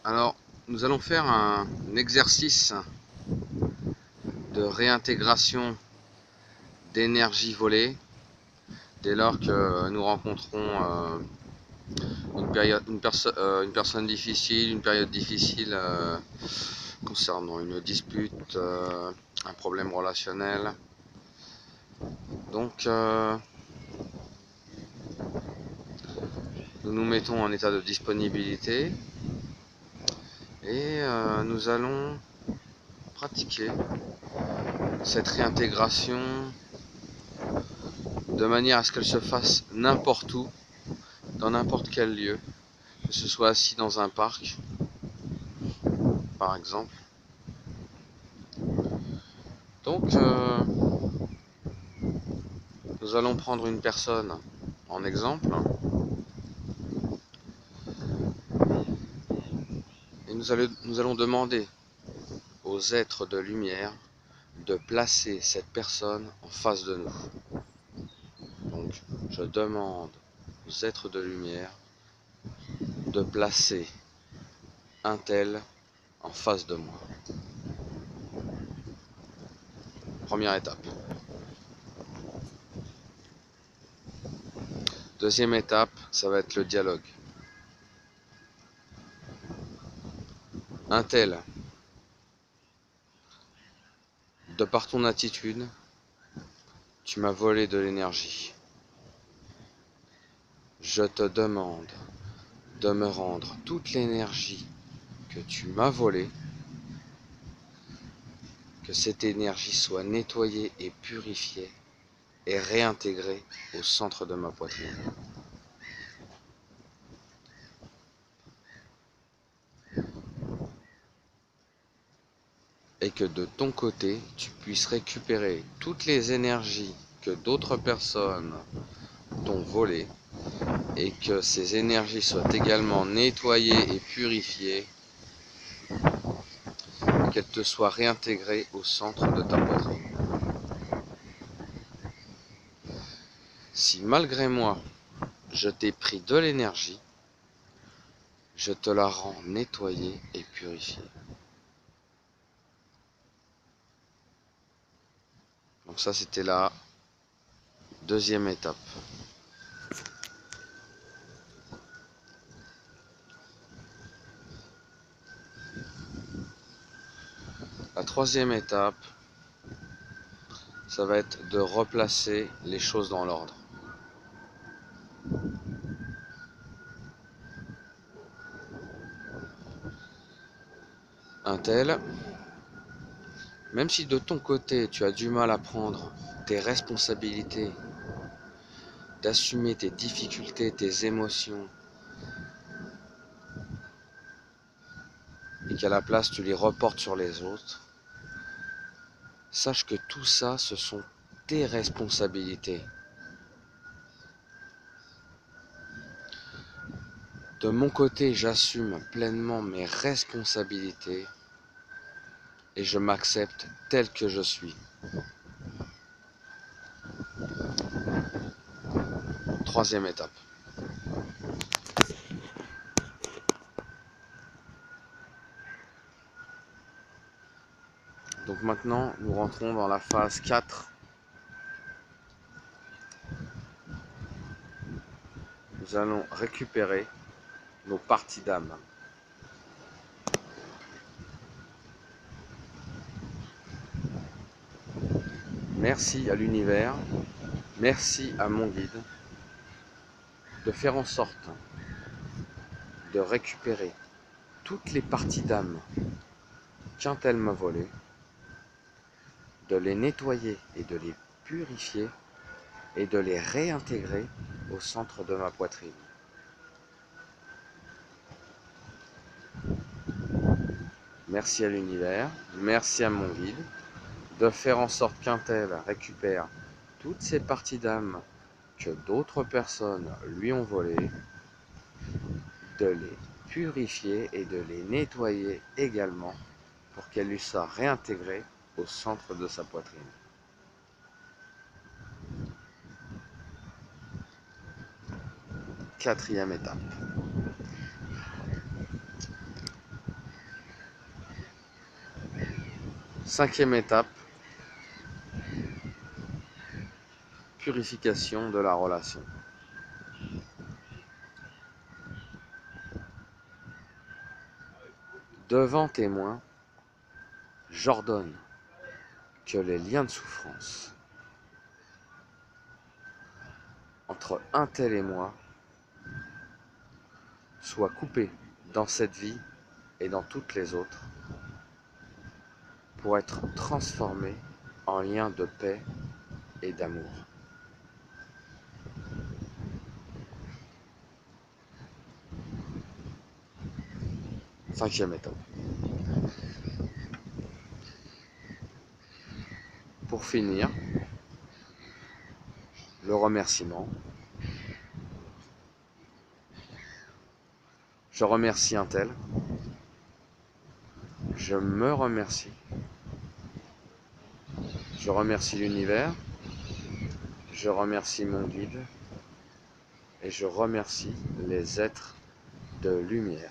Alors, nous allons faire un exercice de réintégration d'énergie volée dès lors que nous rencontrons une personne difficile, une période difficile concernant une dispute, un problème relationnel. Donc, nous nous mettons en état de disponibilité et nous allons pratiquer cette réintégration de manière à ce qu'elle se fasse n'importe où, dans n'importe quel lieu, que ce soit assis dans un parc, par exemple. Donc, nous allons prendre une personne en exemple et nous allons demander aux êtres de lumière de placer cette personne en face de nous. Donc, je demande aux êtres de lumière de placer un tel en face de moi. Première étape. Deuxième étape, ça va être le dialogue. Un tel, de par ton attitude, tu m'as volé de l'énergie. Je te demande de me rendre toute l'énergie que tu m'as volée, que cette énergie soit nettoyée et purifiée et réintégrée au centre de ma poitrine. Et que de ton côté, tu puisses récupérer toutes les énergies que d'autres personnes t'ont volées et que ces énergies soient également nettoyées et purifiées et qu'elles te soient réintégrées au centre de ta poitrine. Si malgré moi, je t'ai pris de l'énergie, je te la rends nettoyée et purifiée. Donc ça, c'était la deuxième étape. La troisième étape, ça va être de replacer les choses dans l'ordre. Un tel, même si de ton côté tu as du mal à prendre tes responsabilités, d'assumer tes difficultés, tes émotions, et qu'à la place tu les reportes sur les autres, sache que tout ça, ce sont tes responsabilités. De mon côté, j'assume pleinement mes responsabilités et je m'accepte tel que je suis. Troisième étape. Donc maintenant, nous rentrons dans la phase 4. Nous allons récupérer nos parties d'âme. Merci à l'univers, merci à mon guide de faire en sorte de récupérer toutes les parties d'âme qu'un tel m'a volées, de les nettoyer et de les purifier et de les réintégrer au centre de ma poitrine. Merci à l'univers, merci à mon guide de faire en sorte qu'un tel récupère toutes ces parties d'âme que d'autres personnes lui ont volées, de les purifier et de les nettoyer également pour qu'elles lui soient réintégrées au centre de sa poitrine. Quatrième étape. 5e étape, purification de la relation. Devant témoin, j'ordonne que les liens de souffrance entre un tel et moi soient coupés dans cette vie et dans toutes les autres pour être transformés en liens de paix et d'amour. Cinquième étape. Pour finir, le remerciement. Je remercie un tel. Je me remercie. Je remercie l'univers. Je remercie mon guide. Et je remercie les êtres de lumière.